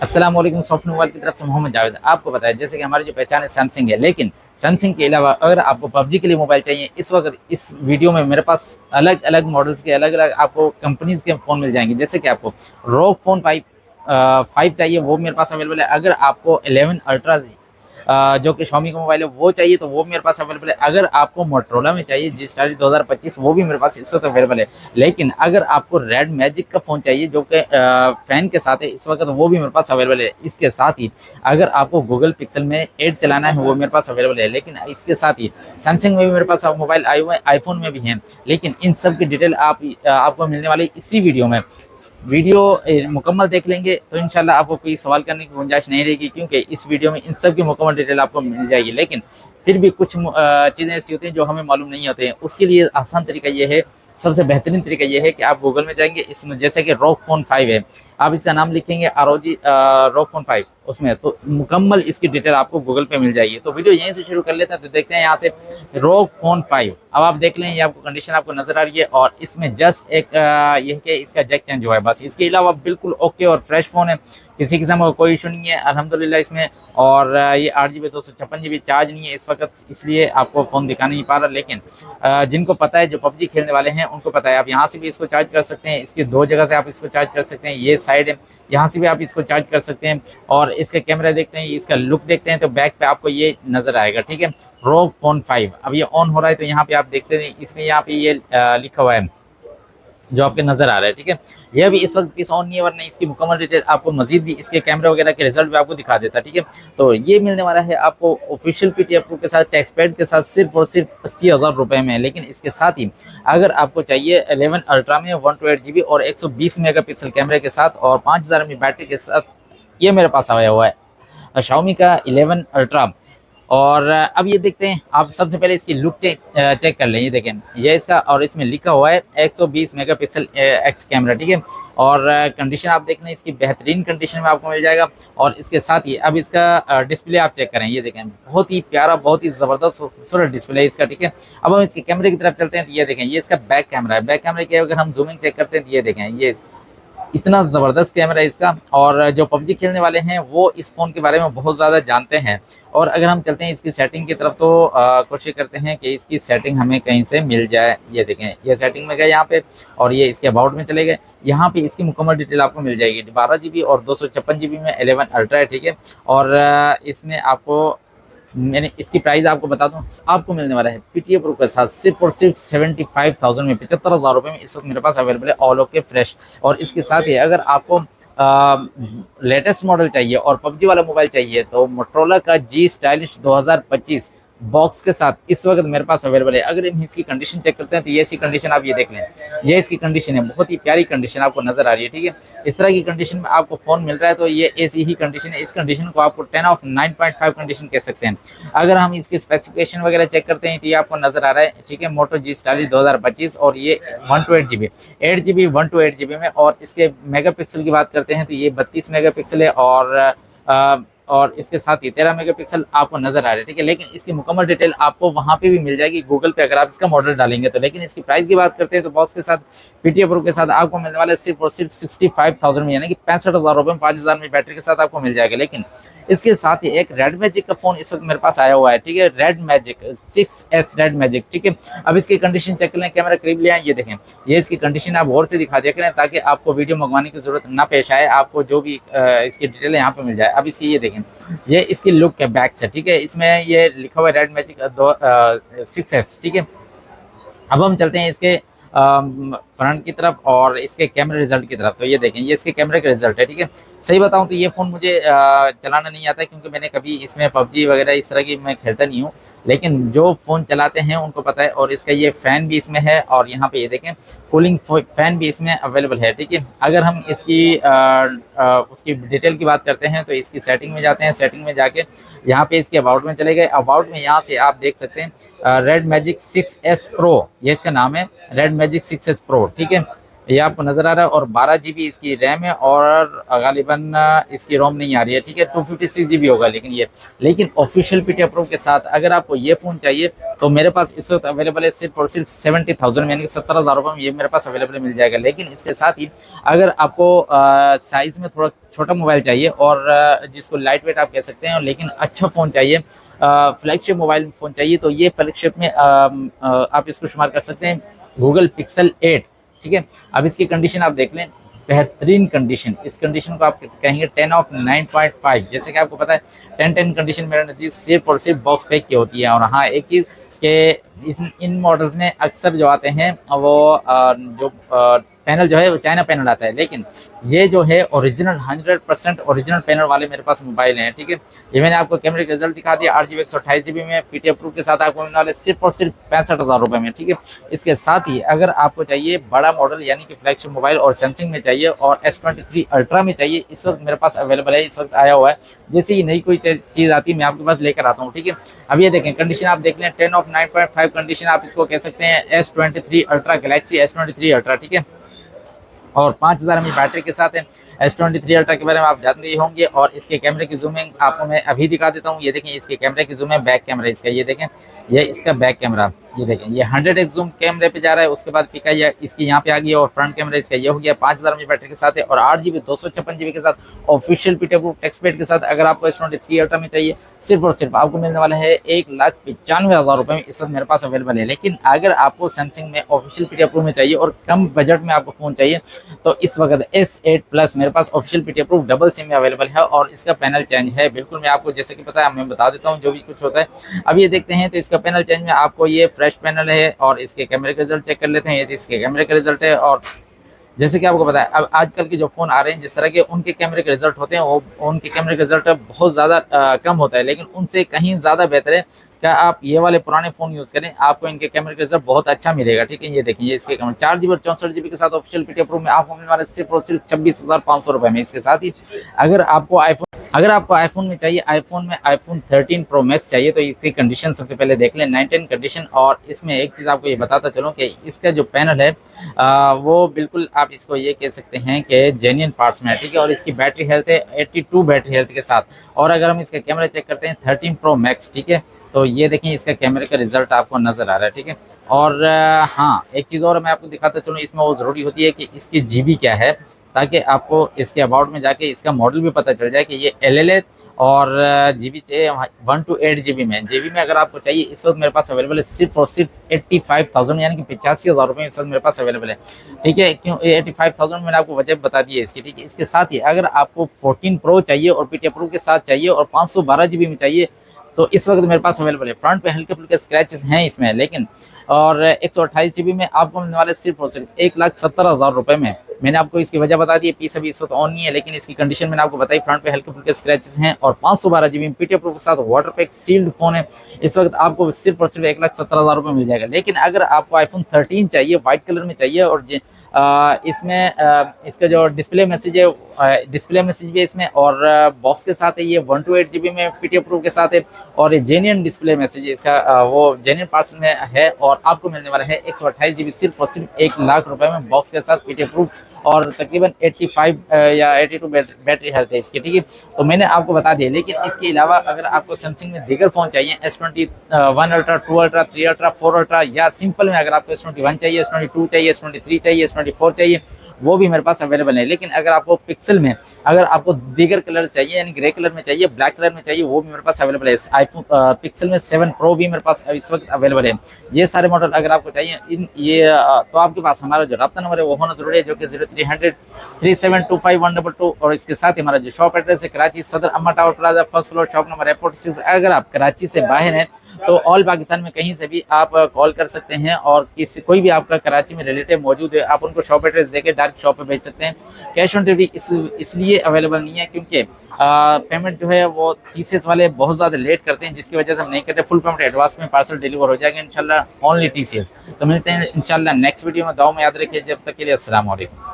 अस्सलाम वालेकुम। Soft mobile की तरफ से मोहम्मद जावेद। आपको पता है जैसे कि हमारी जो पहचान है सैमसंग है, लेकिन सैमसंग के अलावा अगर आपको पबजी के लिए मोबाइल चाहिए, इस वक्त इस वीडियो में मेरे पास अलग अलग मॉडल्स के अलग अलग आपको कंपनीज के फ़ोन मिल जाएंगे। जैसे कि आपको रोग फोन 5 चाहिए, वो मेरे पास अवेलेबल है। अगर आपको 11 अल्ट्रा जो कि Xiaomi का मोबाइल है वो चाहिए तो वो मेरे पास अवेलेबल है। अगर आपको मोटरोला में चाहिए जी स्टार 2025, वो भी मेरे पास इस वक्त अवेलेबल है। लेकिन अगर आपको रेड मैजिक का फ़ोन चाहिए जो कि फैन के साथ है इस वक्त, वो भी मेरे पास अवेलेबल है। इसके साथ ही अगर आपको गूगल पिक्सल में 8 चलाना है वो मेरे पास अवेलेबल है। लेकिन इसके साथ ही सैमसंग में भी मेरे पास मोबाइल आए हुए हैं, आईफोन में भी हैं। लेकिन इन सब की डिटेल आपको मिलने वाली इसी वीडियो में। वीडियो मुकम्मल देख लेंगे तो इंशाल्लाह आपको कोई सवाल करने की गुंजाइश नहीं रहेगी, क्योंकि इस वीडियो में इन सब की मुकम्मल डिटेल आपको मिल जाएगी। लेकिन फिर भी कुछ चीज़ें ऐसी होती हैं जो हमें मालूम नहीं होते हैं। उसके लिए आसान तरीका ये है, सबसे बेहतरीन तरीका ये है कि आप गूगल में जाएंगे, इसमें जैसे कि रॉक फोन 5 है, आप इसका नाम लिखेंगे ROG रॉक फोन 5 उसमें, तो मुकम्मल इसकी डिटेल आपको गूगल पे मिल जाएगी। तो वीडियो यहीं से शुरू कर लेते हैं। तो देखते हैं यहाँ से रॉक फोन 5। अब आप देख लें, ये आपको कंडीशन आपको नजर आ रही है और इसमें जस्ट एक ये कि इसका जैक चेंज हुआ है बस। इसके अलावा बिल्कुल ओके और फ्रेश फोन है, किसी किस्म का कोई इशू नहीं है अल्हम्दुलिल्लाह इसमें। और ये 8 GB 256 GB चार्ज नहीं है इस वक्त, इसलिए आपको फ़ोन दिखा नहीं पा रहा। लेकिन जिनको पता है, जो पबजी खेलने वाले हैं उनको पता है। आप यहाँ से भी इसको चार्ज कर सकते हैं, इसकी 2 जगह से आप इसको चार्ज कर सकते हैं। ये साइड है, यहाँ से भी आप इसको चार्ज कर सकते हैं। और इसका कैमरा देखते हैं, इसका लुक देखते हैं तो बैक पे आपको ये नज़र आएगा। ठीक है, रॉक फोन 5 अब ये ऑन हो रहा है तो यहाँ पे आप देखते हैं, इसमें यहाँ पे ये लिखा हुआ है जो आपके नजर आ रहा है। ठीक है, यह भी इस वक्त पीस ऑन नहीं है, वरना इसकी मुकम्मल डिटेल आपको मजीद भी इसके कैमरे वगैरह के रिजल्ट भी आपको दिखा देता। ठीक है, तो ये मिलने वाला है आपको ऑफिशियल PTF प्रो के साथ, टैक्स पेड के साथ, सिर्फ और सिर्फ 80,000 रुपए में। लेकिन इसके साथ ही अगर आपको चाहिए 11 अल्ट्रा में 128 GB और 120 मेगापिक्सल कैमरे के साथ और 5000 mAh बैटरी के साथ, ये मेरे पास आया हुआ है Xiaomi का 11 अल्ट्रा। और अब ये देखते हैं, आप सबसे पहले इसकी लुक चेक कर लें। ये देखें, ये इसका, और इसमें लिखा हुआ है 120 मेगापिक्सल एक्स कैमरा। ठीक है, और कंडीशन आप देख लें, इसकी बेहतरीन कंडीशन में आपको मिल जाएगा। और इसके साथ ही अब इसका डिस्प्ले आप चेक करें, ये देखें बहुत ही प्यारा, बहुत ही ज़बरदस्त खूबसूरत डिस्प्ले है इसका। ठीक है, अब हम इसके कैमरे की तरफ चलते हैं तो ये देखें, ये इसका बैक कैमरा है। बैक कैमरे की अगर हम जूमिंग चेक करते हैं तो ये देखें, ये इतना ज़बरदस्त कैमरा है इसका। और जो पबजी खेलने वाले हैं वो इस फ़ोन के बारे में बहुत ज़्यादा जानते हैं। और अगर हम चलते हैं इसकी सेटिंग की तरफ तो कोशिश करते हैं कि इसकी सेटिंग हमें कहीं से मिल जाए। ये देखें, ये सेटिंग में गए यहाँ पे और ये इसके अबाउट में चले गए। यहाँ पे इसकी मुकम्मल डिटेल आपको मिल जाएगी। 12 GB और 256 GB में 11 अल्ट्रा है। ठीक है, और इसमें आपको मैंने इसकी प्राइस आपको बता दूं, आपको मिलने वाला है PTF प्रो के साथ सिर्फ और सिर्फ 75,000 में, 75,000 रुपये में इस वक्त मेरे पास अवेलेबल है, ऑल ओके फ्रेश। और इसके साथ ही अगर आपको लेटेस्ट मॉडल चाहिए और पबजी वाला मोबाइल चाहिए तो मोटरोला का G स्टाइलिश 2025 बॉक्स के साथ इस वक्त मेरे पास अवेलेबल है। अगर हम इसकी कंडीशन चेक करते हैं तो ये इसकी कंडीशन आप ये देख लें, ये इसकी कंडीशन है, बहुत ही प्यारी कंडीशन आपको नजर आ रही है। ठीक है, इस तरह की कंडीशन में आपको फोन मिल रहा है तो ये ऐसी ही कंडीशन है। इस कंडीशन को आपको 10 ऑफ 9.5 कंडीशन कह सकते हैं। अगर हम इसके स्पेसिफिकेशन वगैरह चेक करते हैं तो ये आपको नजर आ रहा है। ठीक है, मोटो G स्टाइलिश 2025 और ये 128 GB 8 GB 128 GB में। और इसके मेगापिक्सल की बात करते हैं तो ये 32 मेगापिक्सल है और इसके साथ ही 13 मेगापिक्सल आपको नजर आ रहा है। ठीक है, लेकिन इसकी मुकम्मल डिटेल आपको वहां पे भी मिल जाएगी गूगल पे अगर आप इसका मॉडल डालेंगे तो। लेकिन इसकी प्राइस की बात करते हैं तो बॉक्स के साथ PTF प्रो के साथ आपको मिलने वाला है सिर्फ और सिर्फ 65,000 में, यानी कि 65,000 रुपये में 5000 में बैटरी के साथ आपको मिल जाएगा। लेकिन इसके साथ ही एक रेड मैजिक का फोन इस वक्त मेरे पास आया हुआ है। ठीक है, red magic 6S red magic. ठीक है, अब इसकी कंडीशन चेक कर लें, कैमरा करीब ले आए, ये देखें, ये इसकी कंडीशन आप गौर से दिखा दिया करें ताकि आपको वीडियो मंगवाने की जरूरत ना पेश आए, आपको जो भी इसकी डिटेल यहाँ पे मिल जाए। अब इसकी ये देखें, ये इसकी लुक है बैक से। ठीक है, इसमें ये लिखा हुआ है रेड मैजिक 6S। ठीक है, अब हम चलते हैं इसके फ्रंट की तरफ और इसके कैमरे रिजल्ट की तरफ। तो ये देखें, ये इसके कैमरे का रिजल्ट है। ठीक है, सही बताऊं तो ये फ़ोन मुझे चलाना नहीं आता क्योंकि मैंने कभी इसमें पबजी वगैरह इस तरह की मैं खेलता नहीं हूँ। लेकिन जो फ़ोन चलाते हैं उनको पता है। और इसका ये फ़ैन भी इसमें है और यहाँ पे ये देखें कूलिंग फ़ैन भी इसमें अवेलेबल है। ठीक है, अगर हम इसकी उसकी डिटेल की बात करते हैं तो इसकी सेटिंग में जाते हैं। सेटिंग में जाके यहाँ पे इसके अबाउट में चले गए। अबाउट में यहाँ से आप देख सकते हैं रेड मैजिक 6S प्रो, ये इसका नाम है, रेड मैजिक 6S प्रो। ठीक है, ये आपको नज़र आ रहा है, और 12 GB इसकी रैम है, और गालिबन इसकी रोम नहीं आ रही है, ठीक है। 256 GB होगा लेकिन ऑफिशियल पीटी अप्रूव के साथ अगर आपको ये फ़ोन चाहिए तो मेरे पास इस वक्त अवेलेबल है सिर्फ और सिर्फ 70,000 यानी कि 70,000 रुपये में ये मेरे पास अवेलेबल मिल जाएगा। लेकिन इसके साथ ही अगर आपको साइज़ में थोड़ा छोटा मोबाइल चाहिए, और जिसको लाइट वेट आप कह सकते हैं, लेकिन अच्छा फ़ोन चाहिए, फ्लैगशिप मोबाइल फ़ोन चाहिए, तो ये फ्लैगशिप में आप इसको शुमार कर सकते हैं गूगल पिक्सल 8, ठीक है। अब इसकी कंडीशन आप देख लें, बेहतरीन कंडीशन, इस कंडीशन को आप कहेंगे 10 ऑफ 9.5। जैसे कि आपको पता है 10-10 कंडीशन मेरे नज़दीक सिर्फ और सिर्फ बॉक्स पैक की होती है। और हाँ, एक चीज़ कि इन मॉडल्स में अक्सर जो आते हैं वो जो पैनल जो है वो चाइना पैनल आता है, लेकिन ये जो है ओरिजिनल 100% ओरिजिनल पैनल वाले मेरे पास मोबाइल हैं, ठीक है। ये मैंने आपको कैमरे का रिजल्ट दिखा दिया, 8GB 128GB में पीटी अप्रूव के साथ आपको मिलने वाले सिर्फ और सिर्फ 65,000 रुपये में, ठीक है। इसके साथ ही अगर आपको चाहिए बड़ा मॉडल यानी कि फ्लैगशिप मोबाइल और सैमसंग में चाहिए और S23 अल्ट्रा में चाहिए, इस वक्त मेरे पास अवेलेबल है, इस वक्त आया हुआ है। जैसे ही नई कोई चीज़ आती है मैं आपके पास लेकर आता हूँ, ठीक है। अब ये देखें कंडीशन आप देख लें, 10 ऑफ 9.5 कंडीशन आप इसको कह सकते हैं S23 ultra, Galaxy S23 ultra, ठीक है। और 5000 mAh बैटरी के साथ है। S23 अल्ट्रा के बारे में आप जानते ही होंगे। और इसके कैमरे की जूमिंग आपको मैं अभी दिखा देता हूँ। ये देखें इसके कैमरे की जूमिंग, बैक कैमरा इसका, ये देखें ये इसका बैक कैमरा, ये देखें ये 100x जूम कैमरे पे जा रहा है। उसके बाद पिका इसकी यहाँ पे आ गई, और फ्रंट कैमरा इसका ये हो गया। 5000 mAh बैटरी के साथ है, और 8GB 256GB के साथ official PT approve text pad के साथ अगर आपको S23 अल्ट्रा में चाहिए, सिर्फ और सिर्फ आपको मिलने वाला है 1,95,000 रुपये में, इस वक्त मेरे पास अवेलेबल है। लेकिन अगर आपको सैमसंग में ऑफिशियल पीटी अप्रूव में चाहिए और कम बजट में आपको फ़ोन चाहिए, तो इस वक्त S8 प्लस मेरे पास official PT approve double sim में अवेलेबल है, और इसका पैनल चेंज है बिल्कुल। मैं आपको जैसे कि पता है मैं बता देता हूँ जो भी कुछ होता है। अब ये देखते हैं तो इसका पैनल चेंज में आपको ये फ्रेश पैनल है, और इसके कैमरे का रिजल्ट चेक कर लेते हैं। ये इसके कैमरे का रिजल्ट है, और जैसे कि आपको पता है अब आजकल के जो फ़ोन आ रहे हैं जिस तरह के उनके कैमरे के रिजल्ट होते हैं, वो उनके कैमरे का रिजल्ट बहुत ज़्यादा कम होता है, लेकिन उनसे कहीं ज़्यादा बेहतर है क्या आप ये वाले पुराने फ़ोन यूज़ करें, आपको इनके कैमरे का रिजल्ट बहुत अच्छा मिलेगा, ठीक है। ये देखिए ये इसके कैमरे 4GB और 64GB के साथ ऑफिशियल पीटी अप्रूव में आपको मिलने वाले सिर्फ और सिर्फ 26,500 रुपये में। इसके साथ ही अगर आपको आईफोन में चाहिए, आईफोन में आईफोन 13 प्रो मैक्स चाहिए, तो इसकी कंडीशन सबसे पहले देख लें 910 कंडीशन। और इसमें एक चीज़ आपको ये बताता चलूँ कि इसका जो पैनल है वो बिल्कुल आप इसको ये कह सकते हैं कि जेन्युइन पार्ट्स में है, ठीक है। और इसकी बैटरी हेल्थ है 82 बैटरी हेल्थ के साथ। और अगर हम इसका कैमरा चेक करते हैं 13 प्रो मैक्स, ठीक है, तो ये देखें इसका कैमरे का रिजल्ट आपको नज़र आ रहा है, ठीक है। और हाँ, एक चीज़ और मैं आपको दिखाता चलूँ, इसमें वो ज़रूरी होती है कि इसकी GB क्या है, ताकि आपको इसके अबाउट में जाके इसका मॉडल भी पता चल जाए कि ये LL है। और GB चाहिए 1 to 8GB में। GB में अगर आपको चाहिए, इस वक्त मेरे पास अवेलेबल है सिर्फ और सिर्फ 85,000 यानी कि 85,000 रुपये इस वक्त मेरे पास अवेलेबल है, ठीक है। क्यों 85,000 मैंने आपको वजह बता दी है इसकी, ठीक है। इसके साथ ही अगर आपको 14 प्रो चाहिए और पीटी अप्रूव के साथ चाहिए और 512GB में चाहिए, तो इस वक्त मेरे पास अवेलेबल है। फ्रंट पे हल्के फुल्के स्क्रैचेस हैं इसमें, लेकिन और 128GB में आपको मिलने वाले सिर्फ और सिर्फ 1,70,000 रुपये में। मैंने आपको इसकी वजह बता दी है, पीस अभी इस वक्त ऑन नहीं है, लेकिन इसकी कंडीशन मैंने आपको बताई। फ्रंट पे हल्के फुल्के स्क्रैचेस हैं, और 512GB में पीटी अप्रूव के साथ वाटर पैक सील्ड फोन है। इस वक्त आपको सिर्फ और सिर्फ 1,70,000 रुपये मिल जाएगा। लेकिन अगर आपको आईफोन 13 चाहिए, व्हाइट कलर में चाहिए, और इसमें इसका जो डिस्प्ले मैसेज है, डिस्प्ले मैसेज भी इसमें, और बॉक्स के साथ है, ये 1 to 8GB में पीटी अप्रूव के साथ है, और ये जेन्युइन डिस्प्ले मैसेज इसका वो जेन्युइन पार्ट्स में है, और आपको मिलने वाला है 128GB सिर्फ और सिर्फ 1,00,000 रुपये में बॉक्स के साथ पीटी अप्रूव, और तकरीबन 85 या 82 बैटरी हेल्थ है इसकी, ठीक है। तो मैंने आपको बता दिया। लेकिन इसके अलावा अगर आपको सैमसंग में दीगर फ़ोन चाहिए, S21 ultra, 2 ultra, 3 ultra, 4 ultra, या सिंपल में अगर आपको S21 चाहिए, S22 चाहिए, S23 चाहिए, S24 चाहिए, वो भी मेरे पास अवेलेबल है। लेकिन अगर आपको पिक्सल में अगर आपको दीगर कलर चाहिए, यानी ग्रे कलर में चाहिए, ब्लैक कलर में चाहिए, वो भी मेरे पास अवेलेबल है। आईफोन पिक्सल में 7 प्रो भी मेरे पास इस वक्त अवेलेबल है। ये सारे मॉडल अगर आपको चाहिए तो आपके पास हमारा जो रब्ता नंबर है वो होना जरूरी है, जो कि 0300 3725 और इसके साथ ही हमारा जो शॉप एड्रेस है कराची सदर अम्मा tower plaza, first floor, shop number 46। अगर आप कराची से बाहर हैं तो ऑल पाकिस्तान में कहीं से भी आप कॉल कर सकते हैं, और कोई भी आपका कराची में रिलेटिव मौजूद है, आप उनको शॉप एड्रेस देके डायरेक्ट शॉप पे भेज सकते हैं। कैश ऑन डिलीवरी इसलिए अवेलेबल नहीं है क्योंकि पेमेंट जो है वो TCS वाले बहुत ज़्यादा लेट करते हैं, जिसकी वजह से हम नहीं करते। फुल पेमेंट एडवांस में पार्सल डिलीवर हो जाएगा इंशाल्लाह, ओनली TCS। तो मिलते हैं इंशाल्लाह नेक्स्ट वीडियो में। दुआ में याद रखिए, जब तक के लिए अस्सलाम वालेकुम।